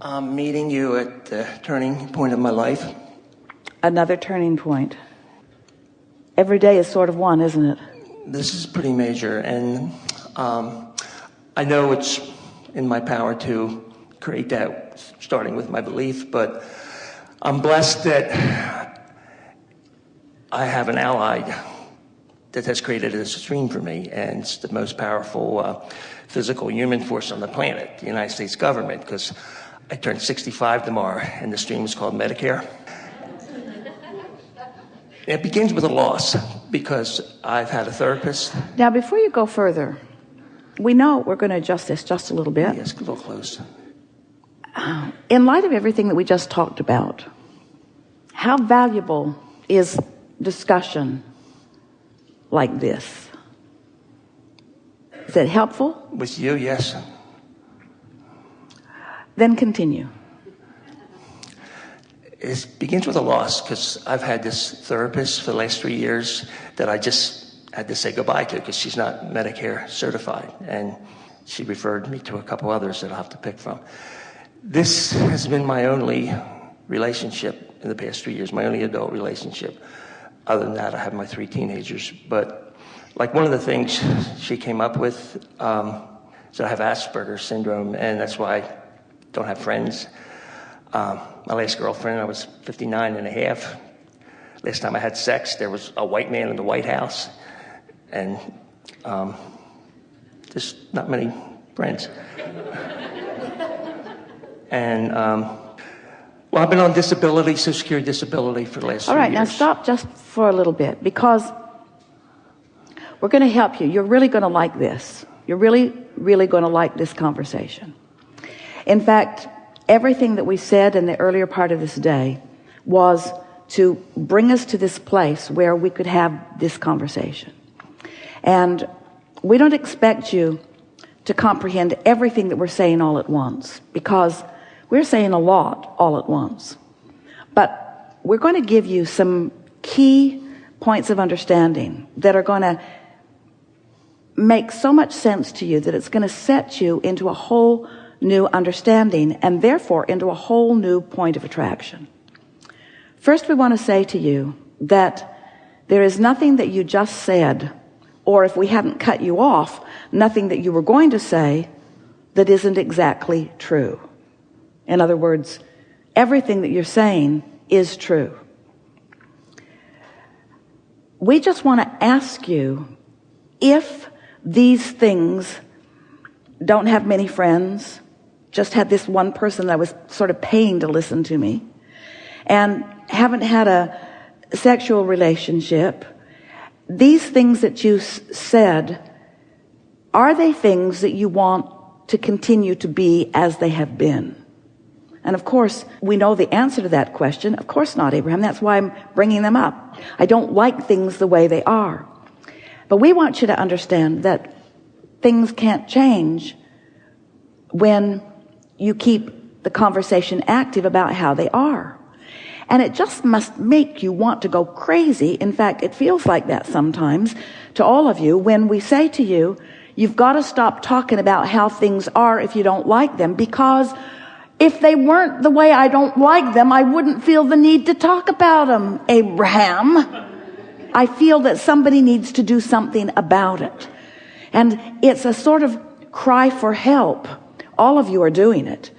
I'm meeting you at the turning point of my life. Another turning point. Every day is sort of one, isn't it? This is pretty major, and I know it's in my power to create that, starting with my belief, but I'm blessed that I have an ally that has created this stream for me, and it's the most powerful physical human force on the planet, the United States government, because I turned 65 tomorrow, and the stream is called Medicare. It begins with a loss, because I've had a therapist. Now, before you go further, we know we're going to adjust this just a little bit. Yes, a little close. In light of everything that we just talked about, how valuable is discussion like this? Is it helpful? With you, yes. Then continue. It begins with a loss, because I've had this therapist for the last 3 years that I just had to say goodbye to, because she's not Medicare certified, and she referred me to a couple others that I'll have to pick from. This has been my only relationship in the past 3 years, my only adult relationship. Other than that, I have my 3 teenagers. But like one of the things she came up with is that I have Asperger's syndrome, and that's why I don't have friends. My last girlfriend, I was 59 and a half. Last time I had sex, there was a white man in the White House, and there's not many friends. And well, I've been on disability, Social Security disability, for the last 3 years. All right, now stop just for a little bit, because we're going to help you. You're really going to like this. You're really, really going to like this conversation. In fact, everything that we said in the earlier part of this day was to bring us to this place where we could have this conversation. And we don't expect you to comprehend everything that we're saying all at once, because we're saying a lot all at once. But we're going to give you some key points of understanding that are going to make so much sense to you that it's going to set you into a whole new understanding, and therefore into a whole new point of attraction. First, we want to say to you that there is nothing that you just said, or if we hadn't cut you off, nothing that you were going to say that isn't exactly true. In other words, everything that you're saying is true. We just want to ask you, if these things don't have many friends, just had this one person that was sort of paying to listen to me, and haven't had a sexual relationship, these things that you said, are they things that you want to continue to be as they have been? And of course, we know the answer to that question. Of course not, Abraham. That's why I'm bringing them up. I don't like things the way they are. But we want you to understand that things can't change when you keep the conversation active about how they are. And it just must make you want to go crazy. In fact, it feels like that sometimes to all of you when we say to you, you've got to stop talking about how things are if you don't like them, because if they weren't the way I don't like them, I wouldn't feel the need to talk about them, Abraham. I feel that somebody needs to do something about it. And it's a sort of cry for help. All of you are doing it.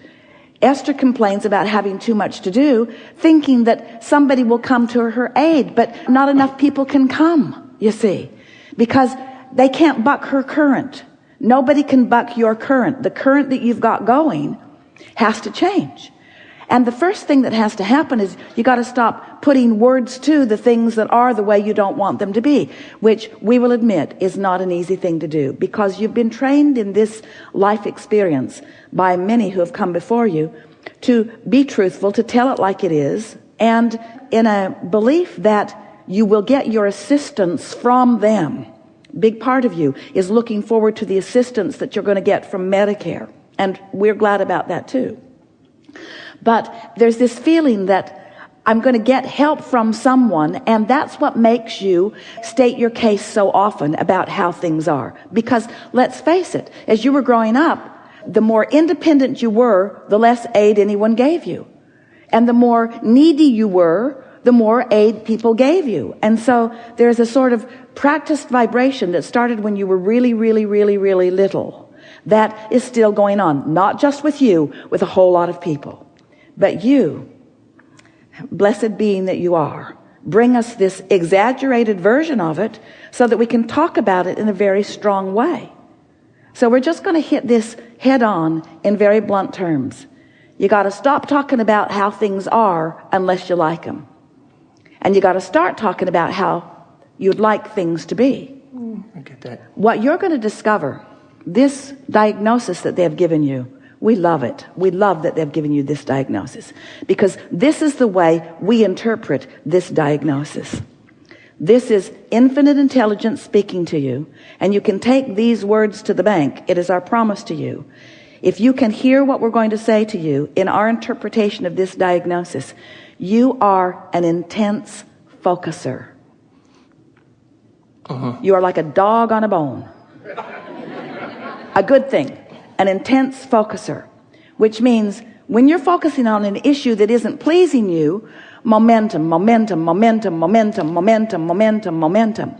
Esther complains about having too much to do, thinking that somebody will come to her aid, but not enough people can come, you see, because they can't buck her current. Nobody can buck your current. The current that you've got going has to change. And the first thing that has to happen is you got to stop putting words to the things that are the way you don't want them to be, which we will admit is not an easy thing to do, because you've been trained in this life experience by many who have come before you to be truthful, to tell it like it is, and in a belief that you will get your assistance from them. Big part of you is looking forward to the assistance that you're going to get from Medicare, and we're glad about that too. But there's this feeling that I'm going to get help from someone, and that's what makes you state your case so often about how things are. Because let's face it, as you were growing up, The more independent you were, the less aid anyone gave you. And the more needy you were, the more aid people gave you. And so there's a sort of practiced vibration that started when you were really, really, really, really little. That is still going on, not just with you, with a whole lot of people. But you, blessed being that you are, bring us this exaggerated version of it so that we can talk about it in a very strong way. So we're just going to hit this head on in very blunt terms. You got to stop talking about how things are unless you like them. And you got to start talking about how you'd like things to be. I get that. What you're going to discover, this diagnosis that they've given you, we love it. We love that they've given you this diagnosis, because this is the way we interpret this diagnosis. This is infinite intelligence speaking to you, and you can take these words to the bank. It is our promise to you. If you can hear what we're going to say to you in our interpretation of this diagnosis, you are an intense focuser. You are like a dog on a bone. A good thing. An intense focuser. Which means when you're focusing on an issue that isn't pleasing you, momentum, momentum, momentum, momentum, momentum, momentum, momentum.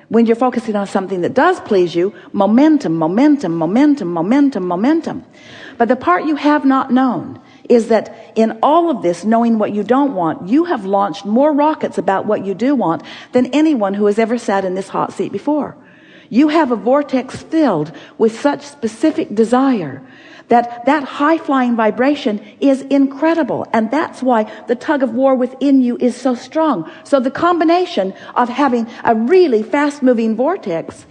When you're focusing on something that does please you, momentum, momentum, momentum, momentum, momentum. But the part you have not known is that in all of this, knowing what you don't want, you have launched more rockets about what you do want than anyone who has ever sat in this hot seat before. You have a vortex filled with such specific desire that high-flying vibration is incredible. And that's why the tug of war within you is so strong. So the combination of having a really fast-moving vortex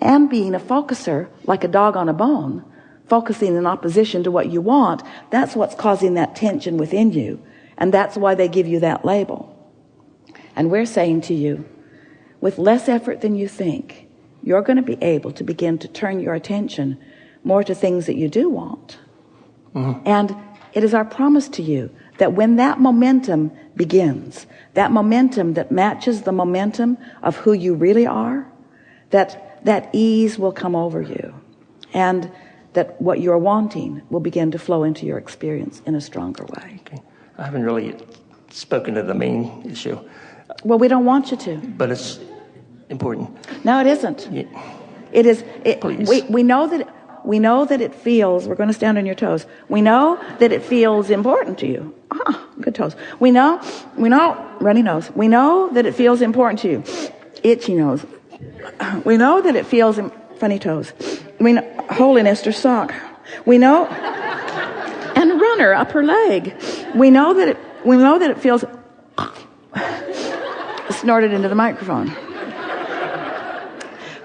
and being a focuser, like a dog on a bone, focusing in opposition to what you want, that's what's causing that tension within you. And that's why they give you that label. And we're saying to you, with less effort than you think, you're going to be able to begin to turn your attention more to things that you do want. And it is our promise to you that when that momentum begins, that momentum that matches the momentum of who you really are, that ease will come over you, and that what you're wanting will begin to flow into your experience in a stronger way. Okay. I haven't really spoken to the main issue. Well, we don't want you to. But it's important. No, it isn't. Yeah. It is. Please. We know that it feels, we're going to stand on your toes. We know that it feels important to you. Good toes. We know, runny nose. We know that it feels important to you. Itchy nose. We know that it feels, funny toes. We know, hole in Esther's sock. We know, and runner up her leg. We know that it feels, snorted into the microphone.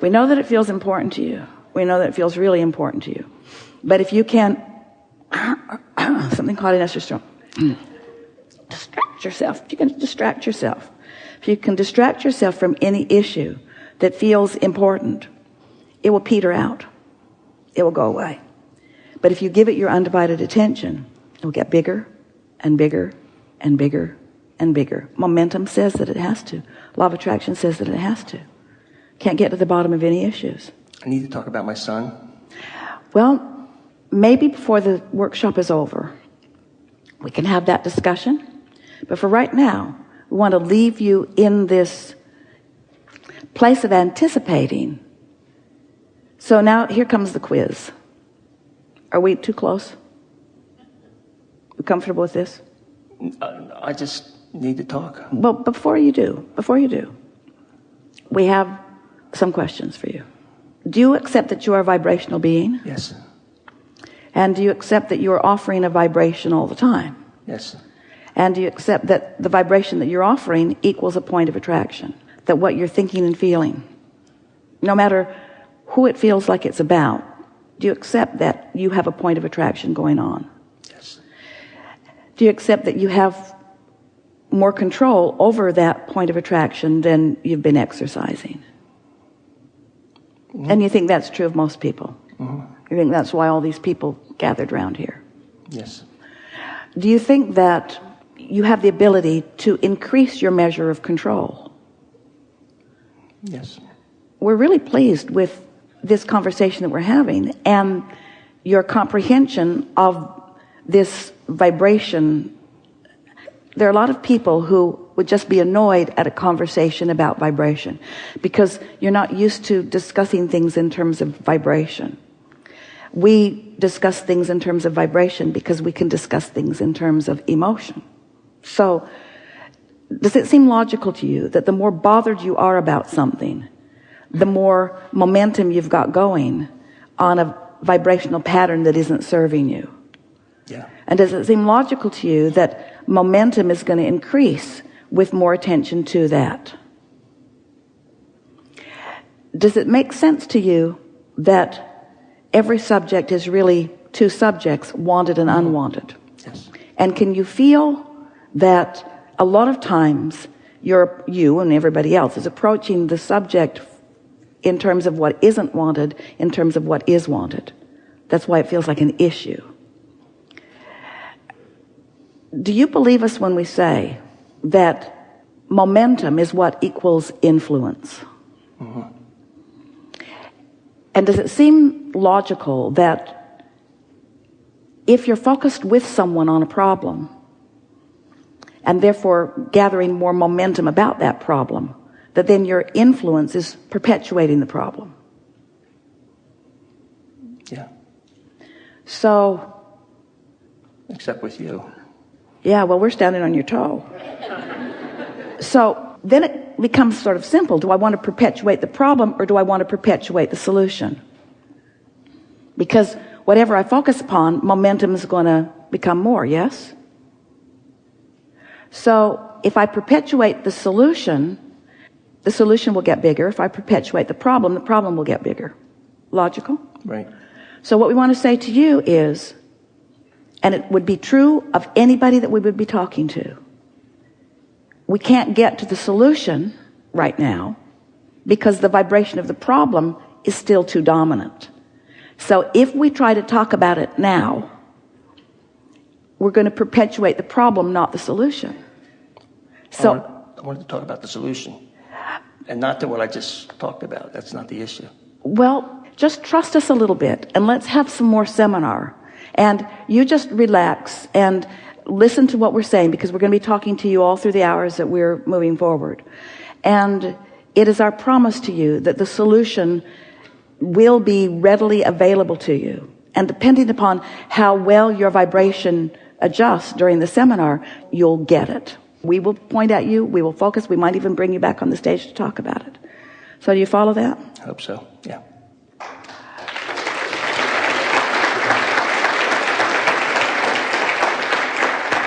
We know that it feels important to you. We know that it feels really important to you. But if you can, something caught in Esther's throat. Distract yourself. If you can distract yourself. If you can distract yourself from any issue that feels important, it will peter out. It will go away. But if you give it your undivided attention, it will get bigger and bigger and bigger and bigger. Momentum says that it has to. Law of attraction says that it has to. Can't get to the bottom of any issues. I need to talk about my son. Well, maybe before the workshop is over, we can have that discussion. But for right now, we want to leave you in this place of anticipating. So now here comes the quiz. Are we too close? You comfortable with this? I just need to talk. Well, before you do, we have some questions for you. Do you accept that you are a vibrational being? Yes. And do you accept that you are offering a vibration all the time? Yes. And do you accept that the vibration that you're offering equals a point of attraction? That what you're thinking and feeling, no matter who it feels like it's about, do you accept that you have a point of attraction going on? Yes. Do you accept that you have more control over that point of attraction than you've been exercising? And you think that's true of most people? You think that's why all these people gathered around here? Yes. Do you think that you have the ability to increase your measure of control? Yes. We're really pleased with this conversation that we're having, and your comprehension of this vibration. There are a lot of people who would just be annoyed at a conversation about vibration because you're not used to discussing things in terms of vibration. We discuss things in terms of vibration because we can discuss things in terms of emotion. So, does it seem logical to you that the more bothered you are about something, the more momentum you've got going on a vibrational pattern that isn't serving you? Yeah. And does it seem logical to you that momentum is going to increase with more attention to that? Does it make sense to you that every subject is really two subjects, wanted and unwanted? Yes. And can you feel that a lot of times you and everybody else is approaching the subject in terms of what isn't wanted, in terms of what is wanted? That's why it feels like an issue. Do you believe us when we say that momentum is what equals influence? Mm-hmm. And does it seem logical that if you're focused with someone on a problem and therefore gathering more momentum about that problem, that then your influence is perpetuating the problem? Yeah. So, except with you. Yeah, well, we're standing on your toe. So then it becomes sort of simple. Do I want to perpetuate the problem or do I want to perpetuate the solution? Because whatever I focus upon, momentum is going to become more, yes? So if I perpetuate the solution will get bigger. If I perpetuate the problem will get bigger. Logical? Right. So what we want to say to you is, and it would be true of anybody that we would be talking to, we can't get to the solution right now because the vibration of the problem is still too dominant. So if we try to talk about it now, we're going to perpetuate the problem, not the solution. So I wanted to talk about the solution and not to what I just talked about. That's not the issue. Well, just trust us a little bit and let's have some more seminar. And you just relax and listen to what we're saying, because we're going to be talking to you all through the hours that we're moving forward. And it is our promise to you that the solution will be readily available to you. And depending upon how well your vibration adjusts during the seminar, you'll get it. We will point at you, we will focus, we might even bring you back on the stage to talk about it. So do you follow that? I hope so, yeah.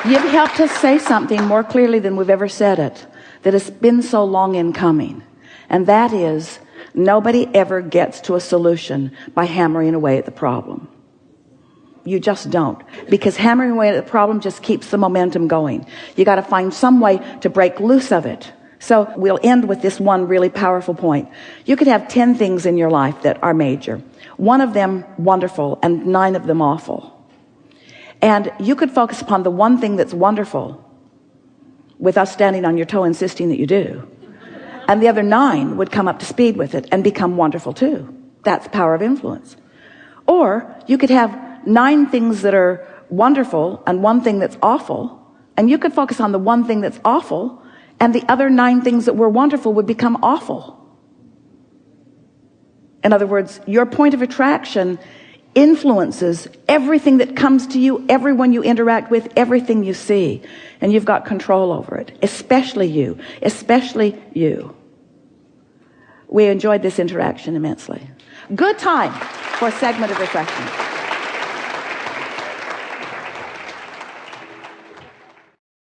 You've helped us say something more clearly than we've ever said it, that has been so long in coming. And that is, nobody ever gets to a solution by hammering away at the problem. You just don't. Because hammering away at the problem just keeps the momentum going. You got to find some way to break loose of it. So we'll end with this one really powerful point. You could have 10 things in your life that are major. One of them wonderful and 9 of them awful. And you could focus upon the one thing that's wonderful with us standing on your toe insisting that you do. And the other 9 would come up to speed with it and become wonderful too. That's power of influence. Or you could have 9 things that are wonderful and 1 thing that's awful. And you could focus on the 1 thing that's awful, and the other 9 things that were wonderful would become awful. In other words, your point of attraction influences everything that comes to you, everyone you interact with, everything you see. And you've got control over it. Especially you. Especially you. We enjoyed this interaction immensely. Good time for a segment of refreshment.